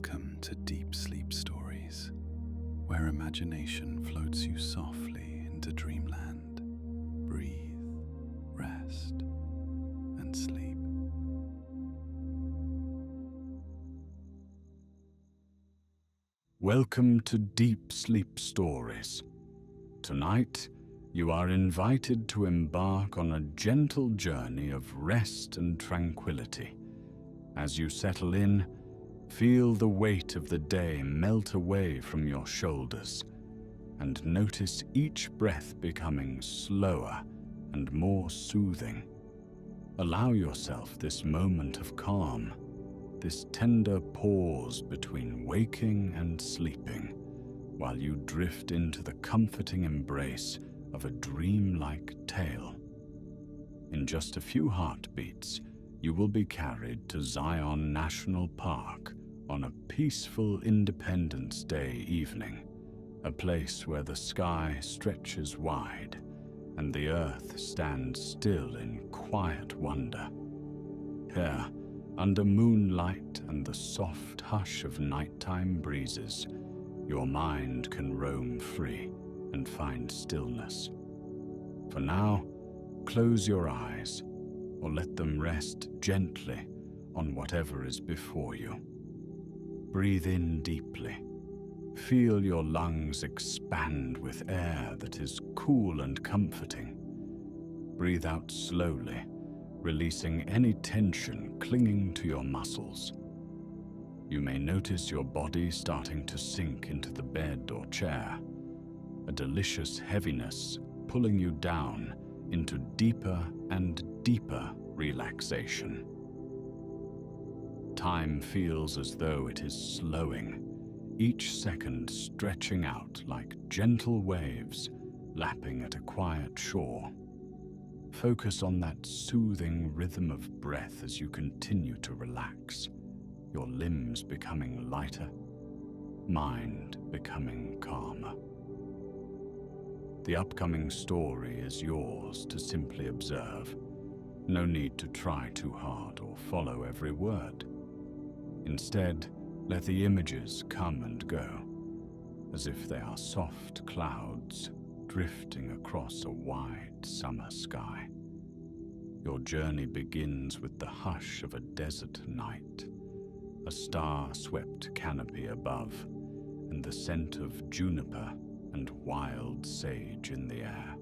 Welcome to Deep Sleep Stories, where imagination floats you softly into dreamland. Breathe, rest, and sleep. Welcome to Deep Sleep Stories. Tonight, you are invited to embark on a gentle journey of rest and tranquility. As you settle in, feel the weight of the day melt away from your shoulders, and notice each breath becoming slower and more soothing. Allow yourself this moment of calm, this tender pause between waking and sleeping, while you drift into the comforting embrace of a dreamlike tale. In just a few heartbeats, you will be carried to Zion National Park on a peaceful Independence Day evening, a place where the sky stretches wide and the earth stands still in quiet wonder. Here, under moonlight and the soft hush of nighttime breezes, your mind can roam free and find stillness. For now, close your eyes or let them rest gently on whatever is before you. Breathe in deeply. Feel your lungs expand with air that is cool and comforting. Breathe out slowly, releasing any tension clinging to your muscles. You may notice your body starting to sink into the bed or chair, a delicious heaviness pulling you down into deeper and deeper relaxation. Time feels as though it is slowing, each second stretching out like gentle waves lapping at a quiet shore. Focus on that soothing rhythm of breath as you continue to relax, your limbs becoming lighter, mind becoming calmer. The upcoming story is yours to simply observe. No need to try too hard or follow every word. Instead, let the images come and go, as if they are soft clouds drifting across a wide summer sky. Your journey begins with the hush of a desert night, a star-swept canopy above, and the scent of juniper and wild sage in the air.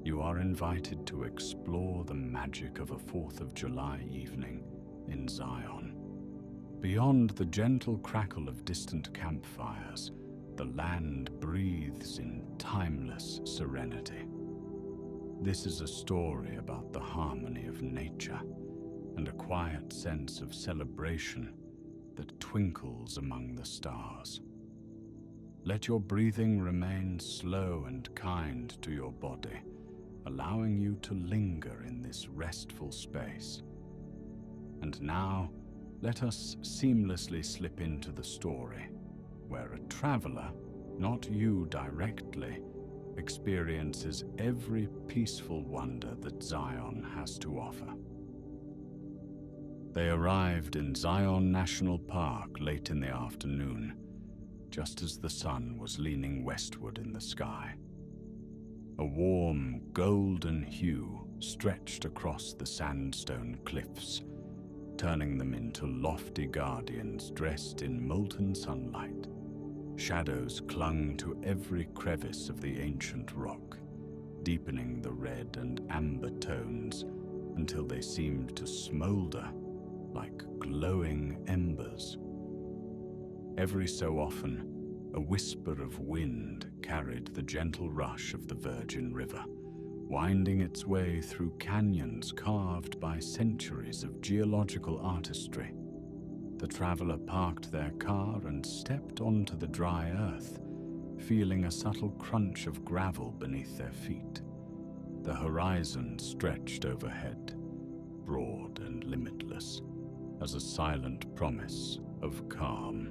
You are invited to explore the magic of a 4th of July evening in Zion. Beyond the gentle crackle of distant campfires, the land breathes in timeless serenity. This is a story about the harmony of nature and a quiet sense of celebration that twinkles among the stars. Let your breathing remain slow and kind to your body, allowing you to linger in this restful space. And now, let us seamlessly slip into the story, where a traveler, not you directly, experiences every peaceful wonder that Zion has to offer. They arrived in Zion National Park late in the afternoon, just as the sun was leaning westward in the sky. A warm, golden hue stretched across the sandstone cliffs, turning them into lofty guardians dressed in molten sunlight. Shadows clung to every crevice of the ancient rock, deepening the red and amber tones until they seemed to smolder like glowing embers. Every so often, a whisper of wind carried the gentle rush of the Virgin River, winding its way through canyons carved by centuries of geological artistry. The traveler parked their car and stepped onto the dry earth, feeling a subtle crunch of gravel beneath their feet. The horizon stretched overhead, broad and limitless, as a silent promise of calm.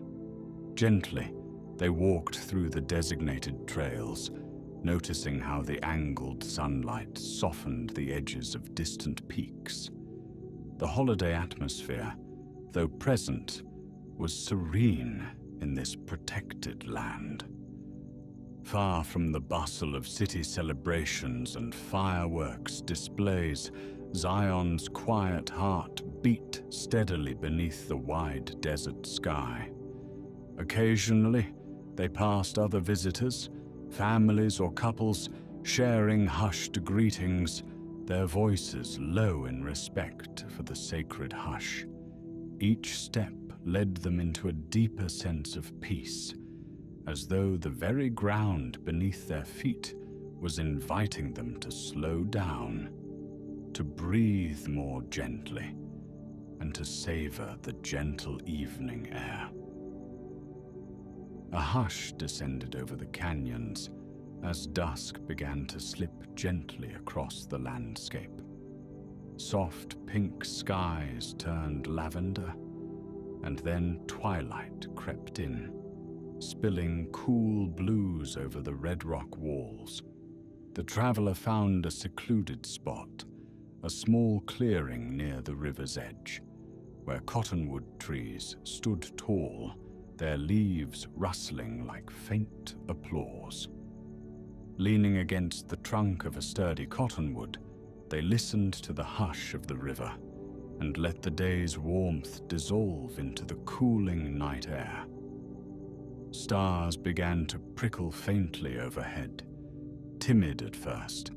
Gently, they walked through the designated trails, noticing how the angled sunlight softened the edges of distant peaks. The holiday atmosphere, though present, was serene in this protected land. Far from the bustle of city celebrations and fireworks displays, Zion's quiet heart beat steadily beneath the wide desert sky. Occasionally, they passed other visitors, families or couples, sharing hushed greetings, their voices low in respect for the sacred hush. Each step led them into a deeper sense of peace, as though the very ground beneath their feet was inviting them to slow down, to breathe more gently, and to savor the gentle evening air. A hush descended over the canyons as dusk began to slip gently across the landscape. Soft pink skies turned lavender, and then twilight crept in, spilling cool blues over the red rock walls. The traveler found a secluded spot, a small clearing near the river's edge, where cottonwood trees stood tall, their leaves rustling like faint applause. Leaning against the trunk of a sturdy cottonwood, they listened to the hush of the river and let the day's warmth dissolve into the cooling night air. Stars began to prickle faintly overhead, timid at first,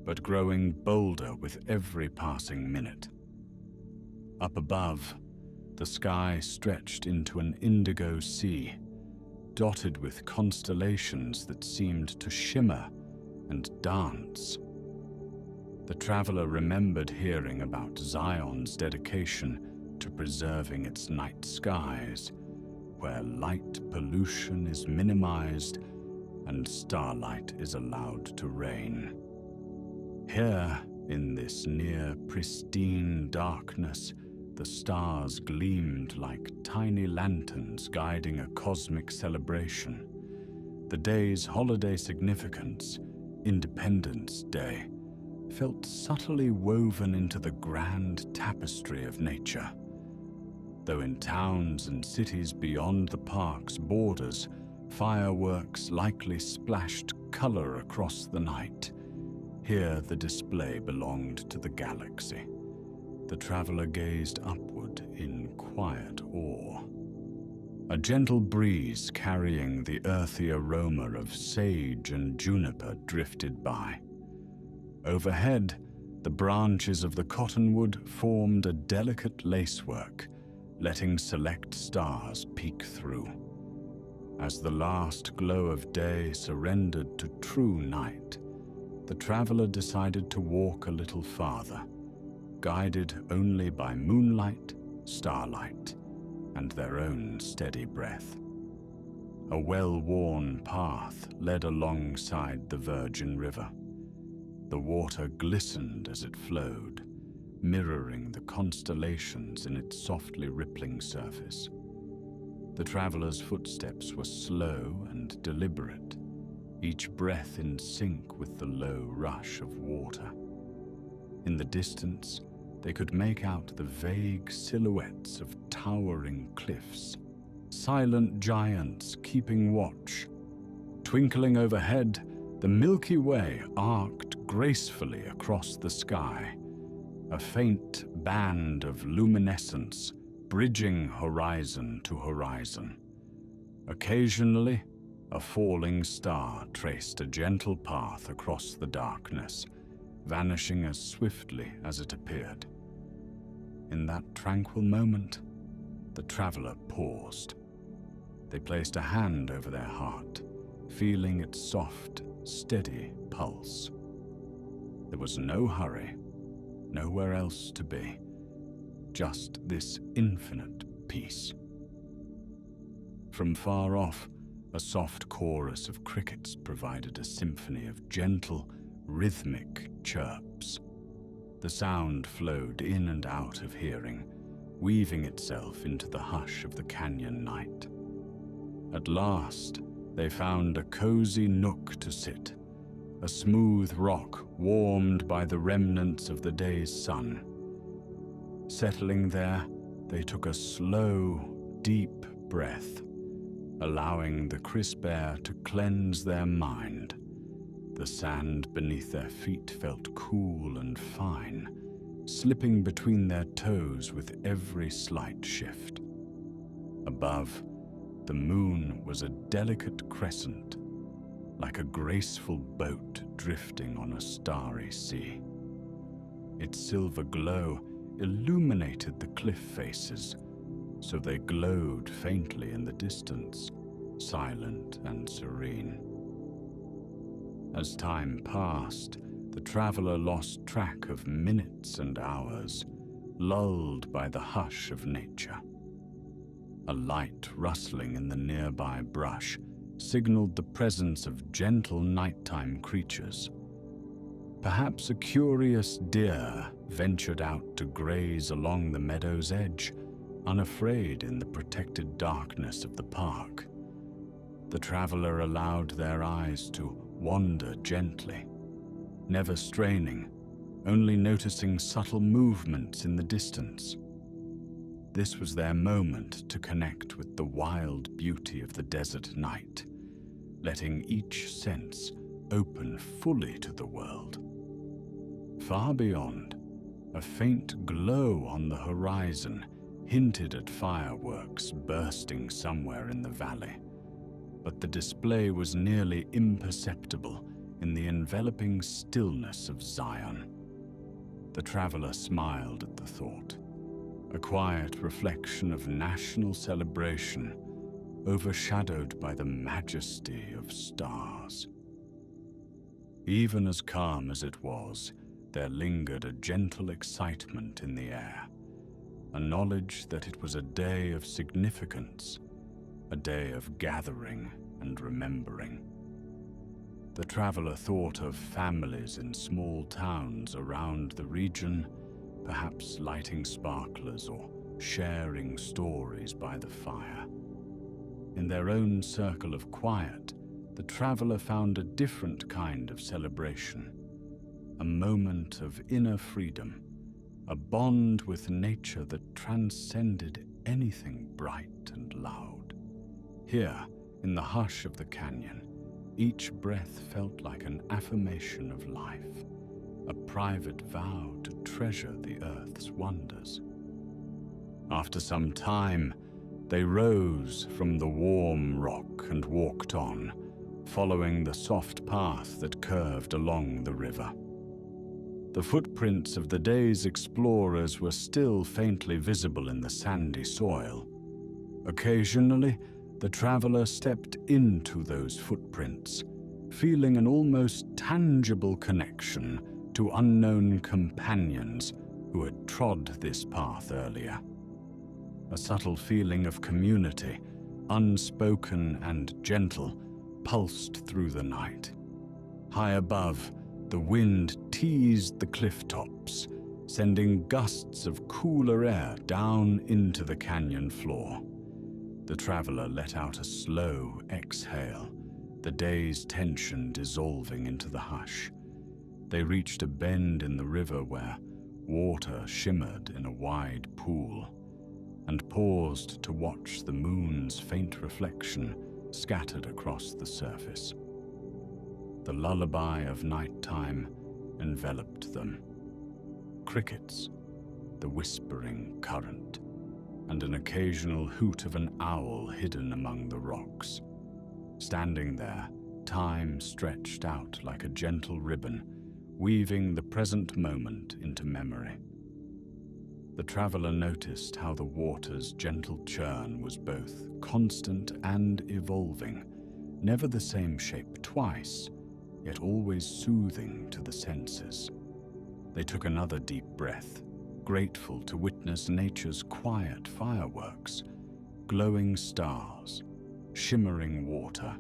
but growing bolder with every passing minute. Up above, the sky stretched into an indigo sea, dotted with constellations that seemed to shimmer and dance. The traveler remembered hearing about Zion's dedication to preserving its night skies, where light pollution is minimized and starlight is allowed to reign. Here, in this near pristine darkness, the stars gleamed like tiny lanterns guiding a cosmic celebration. The day's holiday significance, Independence Day, felt subtly woven into the grand tapestry of nature. Though in towns and cities beyond the park's borders, fireworks likely splashed color across the night, here the display belonged to the galaxy. The traveler gazed upward in quiet awe. A gentle breeze carrying the earthy aroma of sage and juniper drifted by. Overhead, the branches of the cottonwood formed a delicate lacework, letting select stars peek through. As the last glow of day surrendered to true night, the traveler decided to walk a little farther, guided only by moonlight, starlight, and their own steady breath. A well-worn path led alongside the Virgin River. The water glistened as it flowed, mirroring the constellations in its softly rippling surface. The traveler's footsteps were slow and deliberate, each breath in sync with the low rush of water. In the distance, they could make out the vague silhouettes of towering cliffs, silent giants keeping watch. Twinkling overhead, the Milky Way arced gracefully across the sky, a faint band of luminescence bridging horizon to horizon. Occasionally, a falling star traced a gentle path across the darkness, vanishing as swiftly as it appeared. In that tranquil moment, the traveler paused. They placed a hand over their heart, feeling its soft, steady pulse. There was no hurry, nowhere else to be, just this infinite peace. From far off, a soft chorus of crickets provided a symphony of gentle, rhythmic chirps. The sound flowed in and out of hearing, weaving itself into the hush of the canyon night. At last, they found a cozy nook to sit, a smooth rock warmed by the remnants of the day's sun. Settling there, they took a slow, deep breath, allowing the crisp air to cleanse their mind. The sand beneath their feet felt cool and fine, slipping between their toes with every slight shift. Above, the moon was a delicate crescent, like a graceful boat drifting on a starry sea. Its silver glow illuminated the cliff faces, so they glowed faintly in the distance, silent and serene. As time passed, the traveler lost track of minutes and hours, lulled by the hush of nature. A light rustling in the nearby brush signaled the presence of gentle nighttime creatures. Perhaps a curious deer ventured out to graze along the meadow's edge, unafraid in the protected darkness of the park. The traveler allowed their eyes to wander gently, never straining, only noticing subtle movements in the distance. This was their moment to connect with the wild beauty of the desert night, letting each sense open fully to the world. Far beyond, a faint glow on the horizon hinted at fireworks bursting somewhere in the valley, but the display was nearly imperceptible in the enveloping stillness of Zion. The traveler smiled at the thought, a quiet reflection of national celebration overshadowed by the majesty of stars. Even as calm as it was, there lingered a gentle excitement in the air, a knowledge that it was a day of significance, a day of gathering and remembering. The traveler thought of families in small towns around the region, perhaps lighting sparklers or sharing stories by the fire. In their own circle of quiet, the traveler found a different kind of celebration, a moment of inner freedom, a bond with nature that transcended anything bright and loud. Here, in the hush of the canyon, each breath felt like an affirmation of life, a private vow to treasure the earth's wonders. After some time, they rose from the warm rock and walked on, following the soft path that curved along the river. The footprints of the day's explorers were still faintly visible in the sandy soil. Occasionally, the traveler stepped into those footprints, feeling an almost tangible connection to unknown companions who had trod this path earlier. A subtle feeling of community, unspoken and gentle, pulsed through the night. High above, the wind teased the cliff tops, sending gusts of cooler air down into the canyon floor. The traveler let out a slow exhale, the day's tension dissolving into the hush. They reached a bend in the river where water shimmered in a wide pool, and paused to watch the moon's faint reflection scattered across the surface. The lullaby of nighttime enveloped them. Crickets, the whispering current, and an occasional hoot of an owl hidden among the rocks. Standing there, time stretched out like a gentle ribbon, weaving the present moment into memory. The traveler noticed how the water's gentle churn was both constant and evolving, never the same shape twice, yet always soothing to the senses. They took another deep breath, grateful to witness nature's quiet fireworks, glowing stars, shimmering water,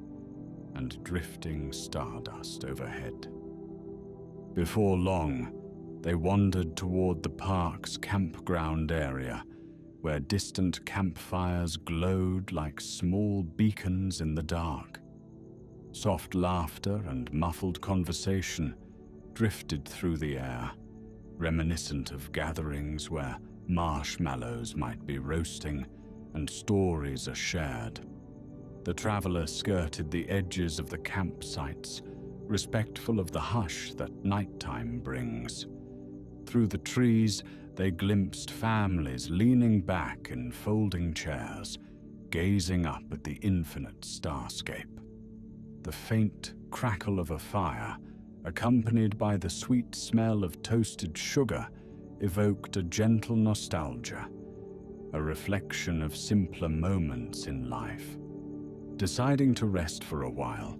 and drifting stardust overhead. Before long, they wandered toward the park's campground area, where distant campfires glowed like small beacons in the dark. Soft laughter and muffled conversation drifted through the air, reminiscent of gatherings where marshmallows might be roasting and stories are shared. The traveler skirted the edges of the campsites, respectful of the hush that nighttime brings. Through the trees, they glimpsed families leaning back in folding chairs, gazing up at the infinite starscape. The faint crackle of a fire, accompanied by the sweet smell of toasted sugar, evoked a gentle nostalgia, a reflection of simpler moments in life. Deciding to rest for a while,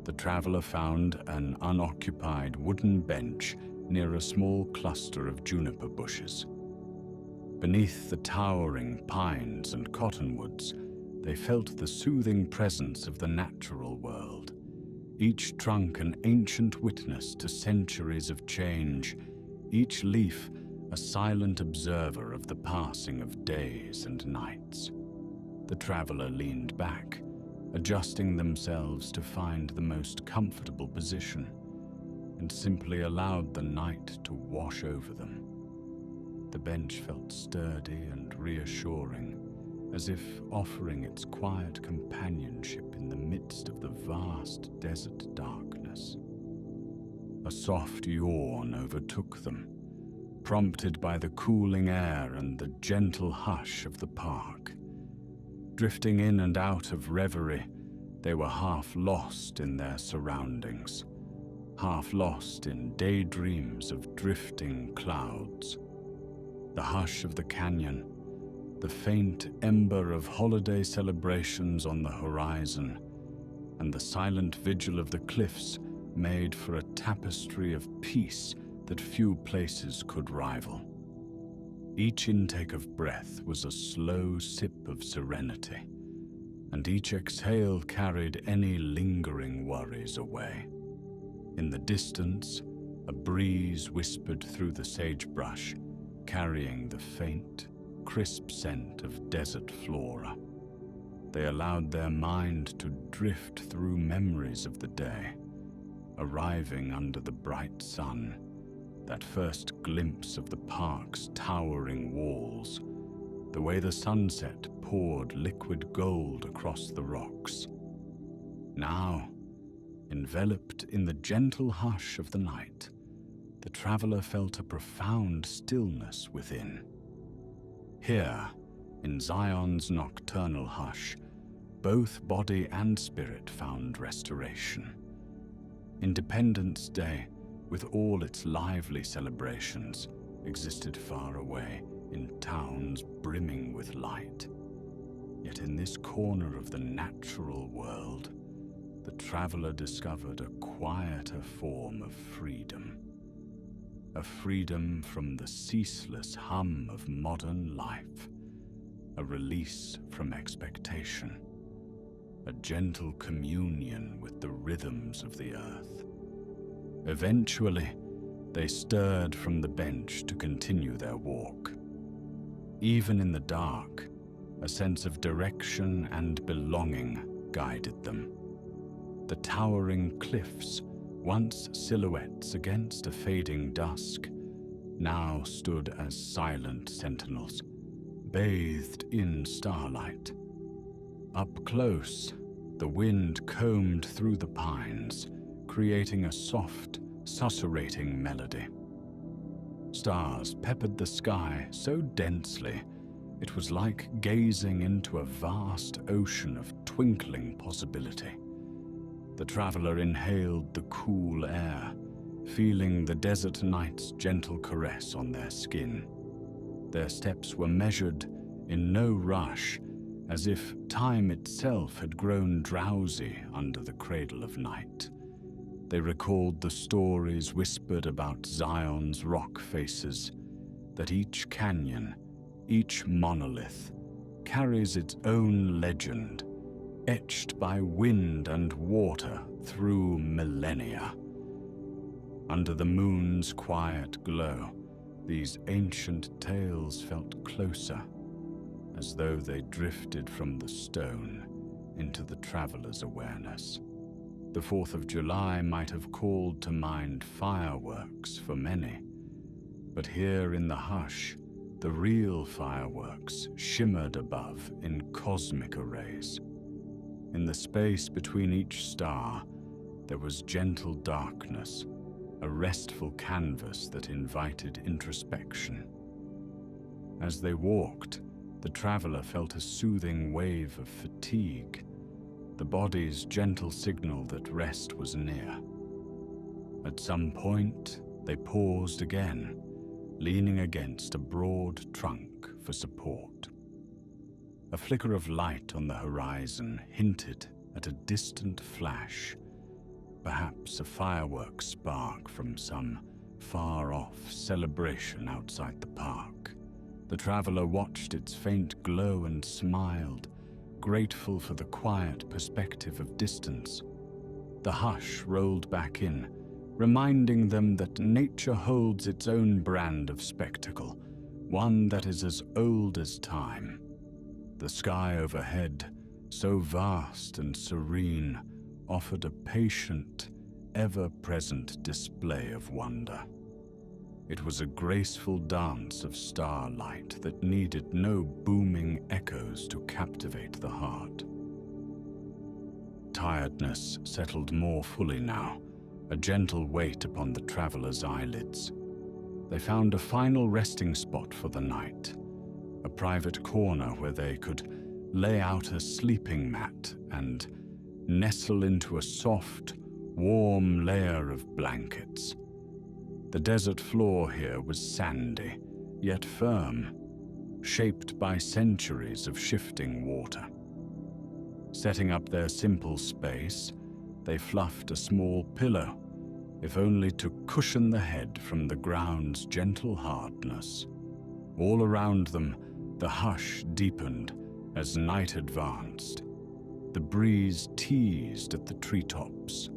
the traveler found an unoccupied wooden bench near a small cluster of juniper bushes. Beneath the towering pines and cottonwoods, they felt the soothing presence of the natural world, each trunk an ancient witness to centuries of change, each leaf a silent observer of the passing of days and nights. The traveler leaned back, adjusting themselves to find the most comfortable position, and simply allowed the night to wash over them. The bench felt sturdy and reassuring, as if offering its quiet companionship in the midst of the vast desert darkness. A soft yawn overtook them, prompted by the cooling air and the gentle hush of the park. Drifting in and out of reverie, they were half lost in their surroundings, half lost in daydreams of drifting clouds. The hush of the canyon, the faint ember of holiday celebrations on the horizon, and the silent vigil of the cliffs made for a tapestry of peace that few places could rival. Each intake of breath was a slow sip of serenity, and each exhale carried any lingering worries away. In the distance, a breeze whispered through the sagebrush, carrying the faint, crisp scent of desert flora. They allowed their mind to drift through memories of the day, arriving under the bright sun, that first glimpse of the park's towering walls, the way the sunset poured liquid gold across the rocks. Now, enveloped in the gentle hush of the night, the traveler felt a profound stillness within. Here, in Zion's nocturnal hush, both body and spirit found restoration. Independence Day, with all its lively celebrations, existed far away in towns brimming with light. Yet in this corner of the natural world, the traveler discovered a quieter form of freedom. A freedom from the ceaseless hum of modern life, a release from expectation, a gentle communion with the rhythms of the earth. Eventually, they stirred from the bench to continue their walk. Even in the dark, a sense of direction and belonging guided them. The towering cliffs, once silhouettes against a fading dusk, now stood as silent sentinels, bathed in starlight. Up close, the wind combed through the pines, creating a soft, susurrating melody. Stars peppered the sky so densely, it was like gazing into a vast ocean of twinkling possibility. The traveler inhaled the cool air, feeling the desert night's gentle caress on their skin. Their steps were measured in no rush, as if time itself had grown drowsy under the cradle of night. They recalled the stories whispered about Zion's rock faces, that each canyon, each monolith, carries its own legend, etched by wind and water through millennia. Under the moon's quiet glow, these ancient tales felt closer, as though they drifted from the stone into the traveler's awareness. The 4th of July might have called to mind fireworks for many, but here in the hush, The real fireworks shimmered above in cosmic arrays. In the space between each star, there was gentle darkness, a restful canvas that invited introspection. As they walked, the traveler felt a soothing wave of fatigue, the body's gentle signal that rest was near. At some point, they paused again, leaning against a broad trunk for support. A flicker of light on the horizon hinted at a distant flash, perhaps a firework spark from some far-off celebration outside the park. The traveler watched its faint glow and smiled, grateful for the quiet perspective of distance. The hush rolled back in, reminding them that nature holds its own brand of spectacle, one that is as old as time. The sky overhead, so vast and serene, offered a patient, ever-present display of wonder. It was a graceful dance of starlight that needed no booming echoes to captivate the heart. Tiredness settled more fully now, a gentle weight upon the traveler's eyelids. They found a final resting spot for the night, a private corner where they could lay out a sleeping mat and nestle into a soft, warm layer of blankets. The desert floor here was sandy, yet firm, shaped by centuries of shifting water. Setting up their simple space, they fluffed a small pillow, if only to cushion the head from the ground's gentle hardness. All around them, the hush deepened as night advanced. The breeze teased at the treetops.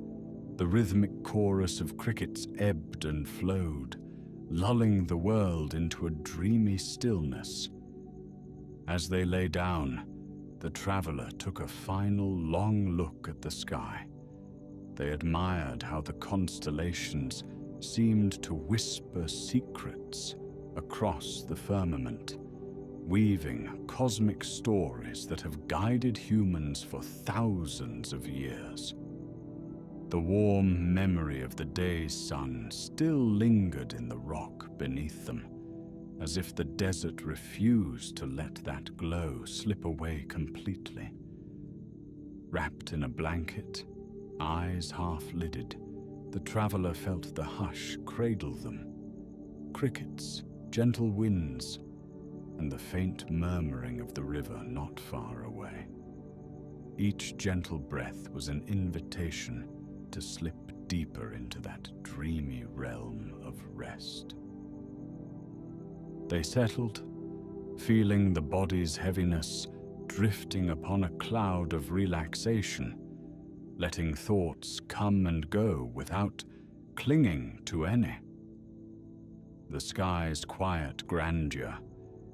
The rhythmic chorus of crickets ebbed and flowed, lulling the world into a dreamy stillness. As they lay down, the traveler took a final long look at the sky. They admired how the constellations seemed to whisper secrets across the firmament, weaving cosmic stories that have guided humans for thousands of years. The warm memory of the day's sun still lingered in the rock beneath them, as if the desert refused to let that glow slip away completely. Wrapped in a blanket, eyes half-lidded, the traveler felt the hush cradle them. Crickets, gentle winds, and the faint murmuring of the river not far away. Each gentle breath was an invitation to slip deeper into that dreamy realm of rest. They settled, feeling the body's heaviness drifting upon a cloud of relaxation, letting thoughts come and go without clinging to any. The sky's quiet grandeur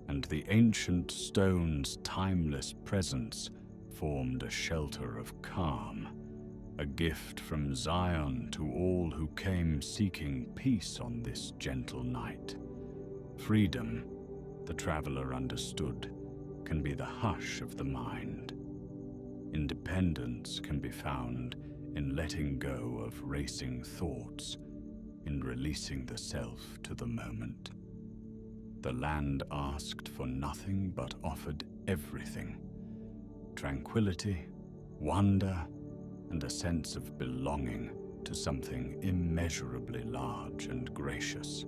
and the ancient stone's timeless presence formed a shelter of calm, a gift from Zion to all who came seeking peace on this gentle night. Freedom, the traveler understood, can be the hush of the mind. Independence can be found in letting go of racing thoughts, in releasing the self to the moment. The land asked for nothing but offered everything: tranquility, wonder, and a sense of belonging to something immeasurably large and gracious.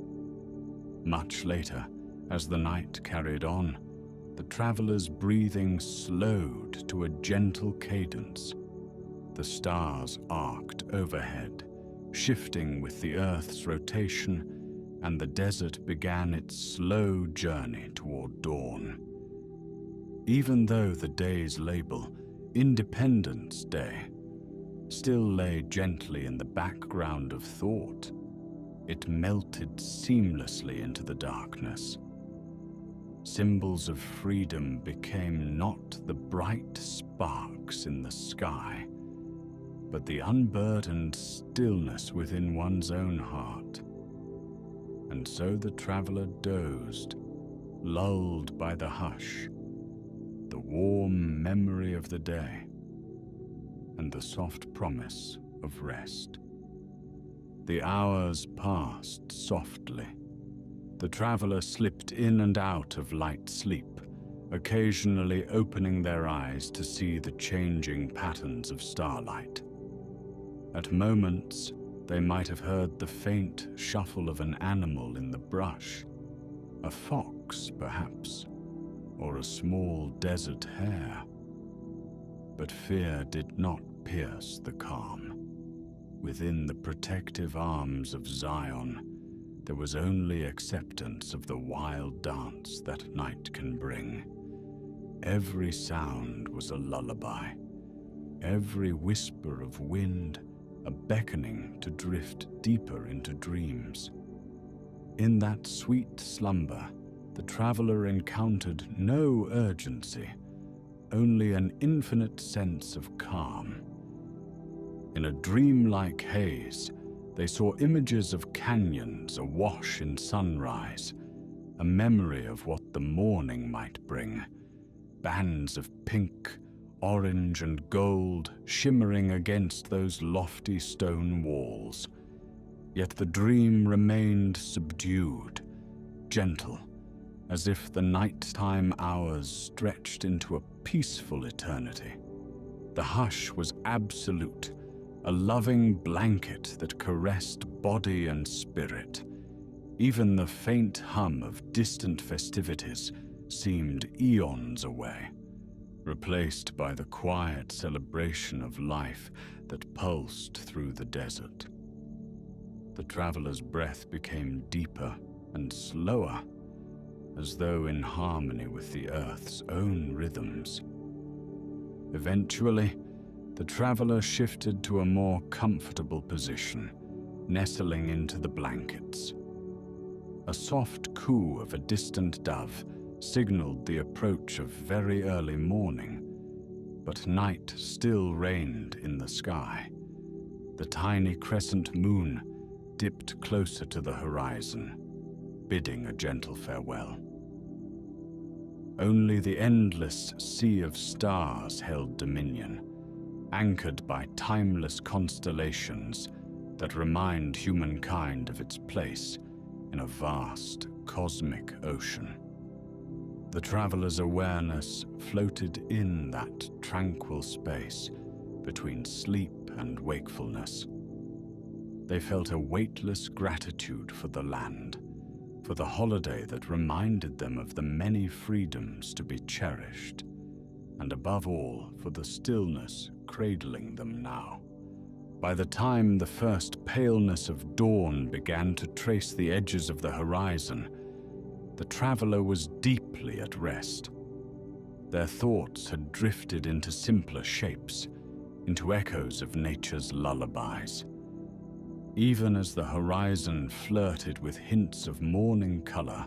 Much later, as the night carried on, the traveler's breathing slowed to a gentle cadence. The stars arced overhead, shifting with the Earth's rotation, and the desert began its slow journey toward dawn. Even though the day's label, Independence Day, still lay gently in the background of thought, it melted seamlessly into the darkness. Symbols of freedom became not the bright sparks in the sky, but the unburdened stillness within one's own heart. And so the traveler dozed, lulled by the hush, the warm memory of the day, and the soft promise of rest. The hours passed softly. The traveler slipped in and out of light sleep, occasionally opening their eyes to see the changing patterns of starlight. At moments, they might have heard the faint shuffle of an animal in the brush, a fox, perhaps, or a small desert hare. But fear did not pierce the calm. Within the protective arms of Zion, there was only acceptance of the wild dance that night can bring. Every sound was a lullaby, every whisper of wind a beckoning to drift deeper into dreams. In that sweet slumber, the traveler encountered no urgency, only an infinite sense of calm. In a dreamlike haze, they saw images of canyons awash in sunrise, a memory of what the morning might bring. Bands of pink, orange, and gold shimmering against those lofty stone walls. Yet the dream remained subdued, gentle, as if the nighttime hours stretched into a peaceful eternity. The hush was absolute, a loving blanket that caressed body and spirit. Even the faint hum of distant festivities seemed eons away, replaced by the quiet celebration of life that pulsed through the desert. The traveler's breath became deeper and slower, as though in harmony with the earth's own rhythms. Eventually, the traveler shifted to a more comfortable position, nestling into the blankets. A soft coo of a distant dove signaled the approach of very early morning, but night still reigned in the sky. The tiny crescent moon dipped closer to the horizon, bidding a gentle farewell. Only the endless sea of stars held dominion, anchored by timeless constellations that remind humankind of its place in a vast cosmic ocean. The traveler's awareness floated in that tranquil space between sleep and wakefulness. They felt a weightless gratitude for the land, for the holiday that reminded them of the many freedoms to be cherished, and above all, for the stillness cradling them now. By the time the first paleness of dawn began to trace the edges of the horizon, the traveler was deeply at rest. Their thoughts had drifted into simpler shapes, into echoes of nature's lullabies. Even as the horizon flirted with hints of morning color,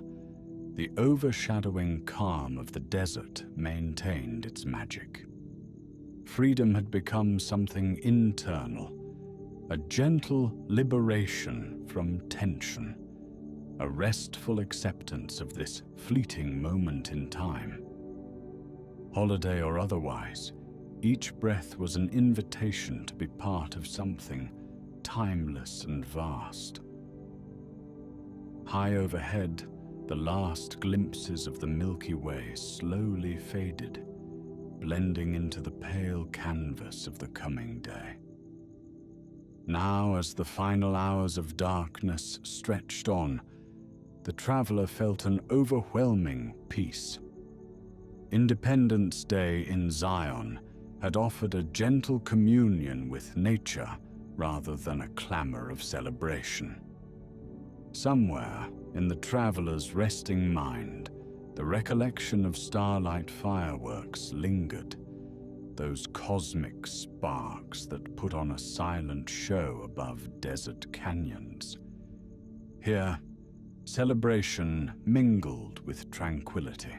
the overshadowing calm of the desert maintained its magic. Freedom had become something internal, a gentle liberation from tension, a restful acceptance of this fleeting moment in time. Holiday or otherwise, each breath was an invitation to be part of something timeless and vast. High overhead, the last glimpses of the Milky Way slowly faded, blending into the pale canvas of the coming day. Now, as the final hours of darkness stretched on, the traveler felt an overwhelming peace. Independence Day in Zion had offered a gentle communion with nature rather than a clamor of celebration. Somewhere in the traveler's resting mind, the recollection of starlight fireworks lingered, those cosmic sparks that put on a silent show above desert canyons. Here, celebration mingled with tranquility.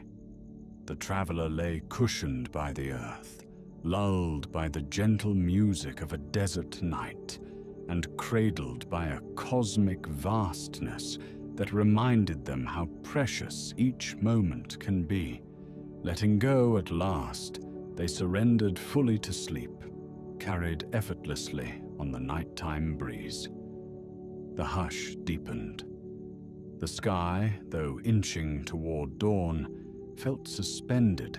The traveler lay cushioned by the earth, lulled by the gentle music of a desert night, and cradled by a cosmic vastness that reminded them how precious each moment can be. Letting go at last, they surrendered fully to sleep, carried effortlessly on the nighttime breeze. The hush deepened. The sky, though inching toward dawn, felt suspended,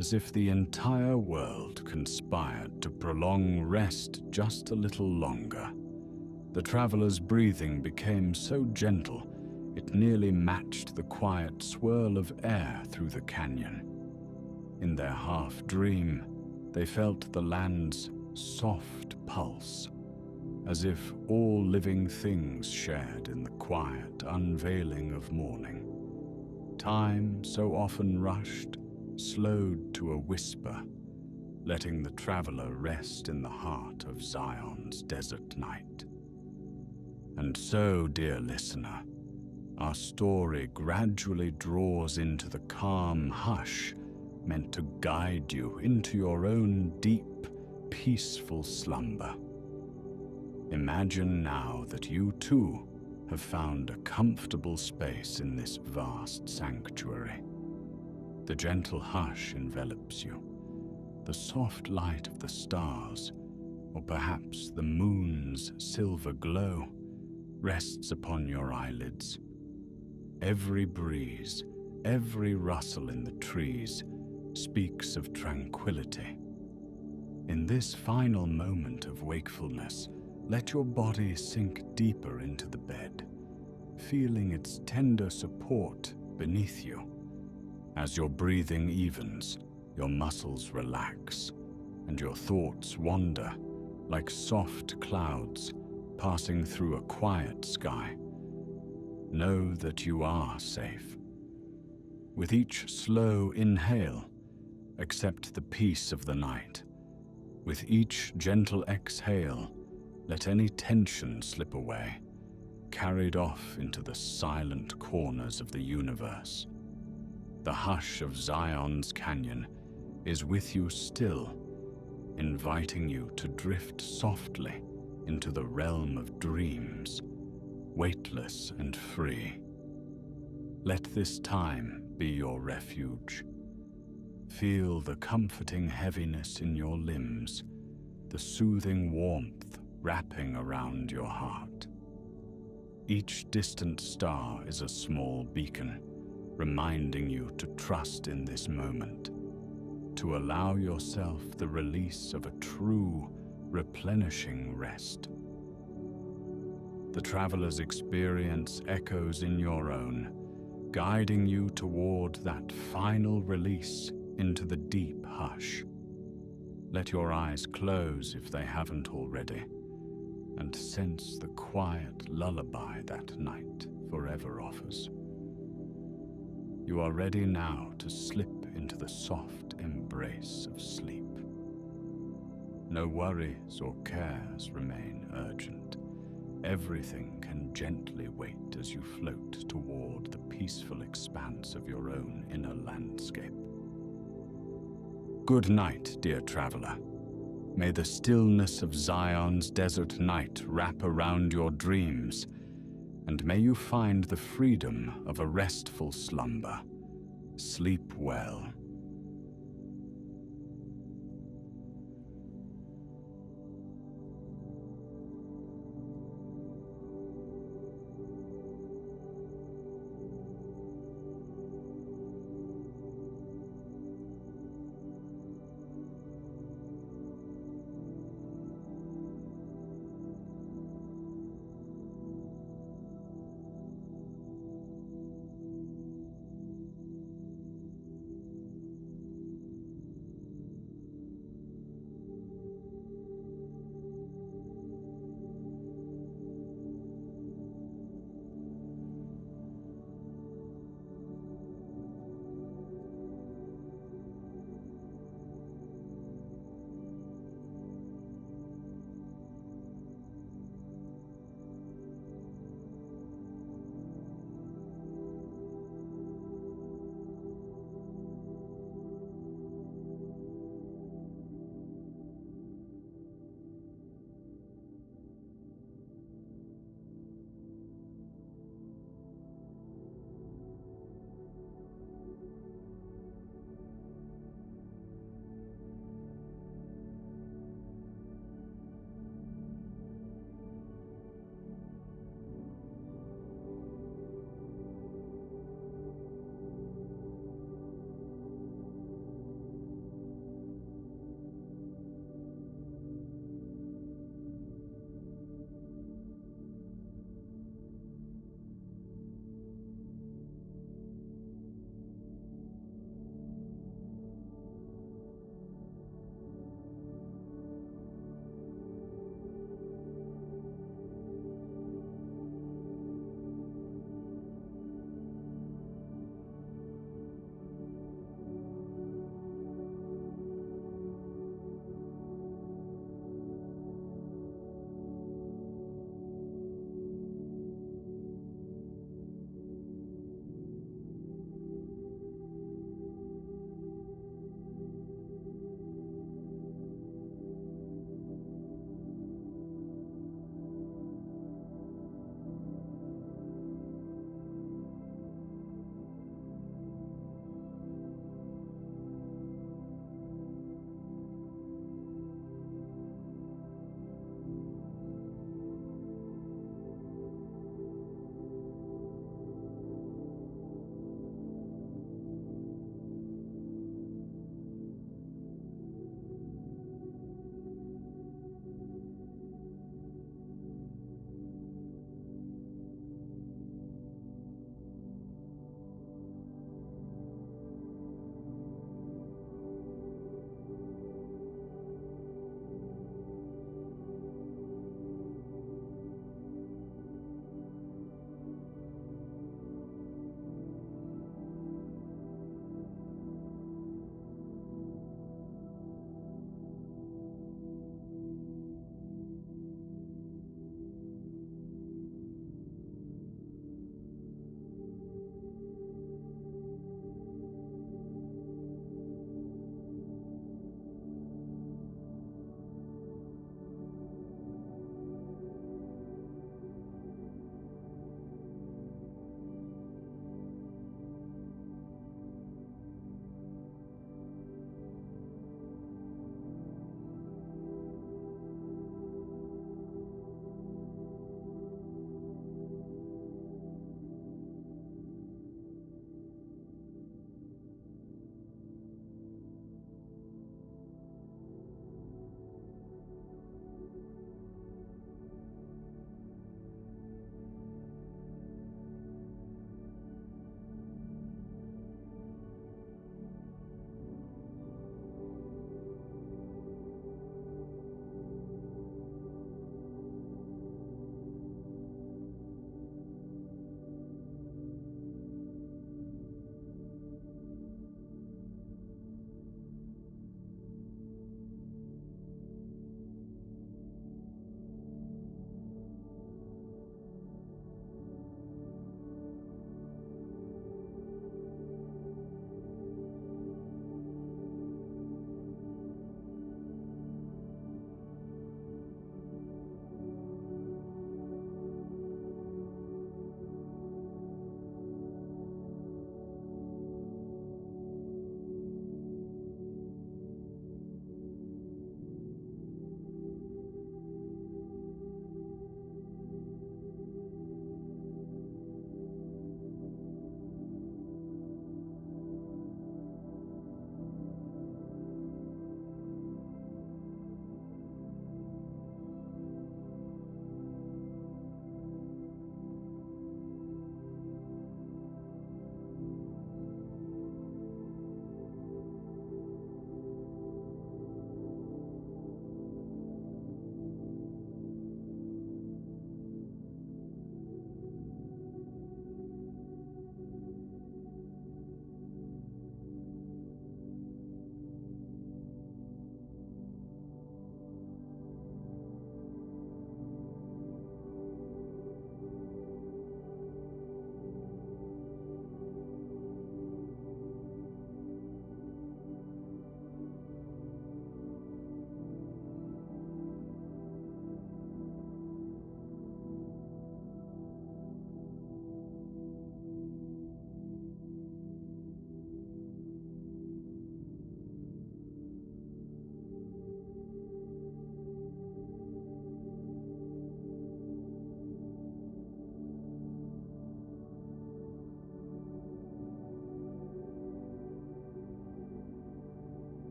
as if the entire world conspired to prolong rest just a little longer. The travelers' breathing became so gentle, it nearly matched the quiet swirl of air through the canyon. In their half-dream, they felt the land's soft pulse, as if all living things shared in the quiet unveiling of morning. Time, so often rushed, slowed to a whisper, letting the traveler rest in the heart of Zion's desert night. And so, dear listener, our story gradually draws into the calm hush meant to guide you into your own deep, peaceful slumber. Imagine now that you too have found a comfortable space in this vast sanctuary. The gentle hush envelops you. The soft light of the stars, or perhaps the moon's silver glow, rests upon your eyelids. Every breeze, every rustle in the trees speaks of tranquility. In this final moment of wakefulness, let your body sink deeper into the bed, feeling its tender support beneath you. As your breathing evens, your muscles relax, and your thoughts wander like soft clouds passing through a quiet sky. Know that you are safe. With each slow inhale, accept the peace of the night. With each gentle exhale, let any tension slip away, carried off into the silent corners of the universe. The hush of Zion's canyon is with you still, inviting you to drift softly into the realm of dreams, weightless and free. Let this time be your refuge. Feel the comforting heaviness in your limbs, the soothing warmth wrapping around your heart. Each distant star is a small beacon, reminding you to trust in this moment, to allow yourself the release of a true, replenishing rest. The traveler's experience echoes in your own, guiding you toward that final release into the deep hush. Let your eyes close if they haven't already, and sense the quiet lullaby that night forever offers. You are ready now to slip into the soft embrace of sleep. No worries or cares remain urgent. Everything can gently wait as you float toward the peaceful expanse of your own inner landscape. Good night, dear traveler. May the stillness of Zion's desert night wrap around your dreams, and may you find the freedom of a restful slumber. Sleep well.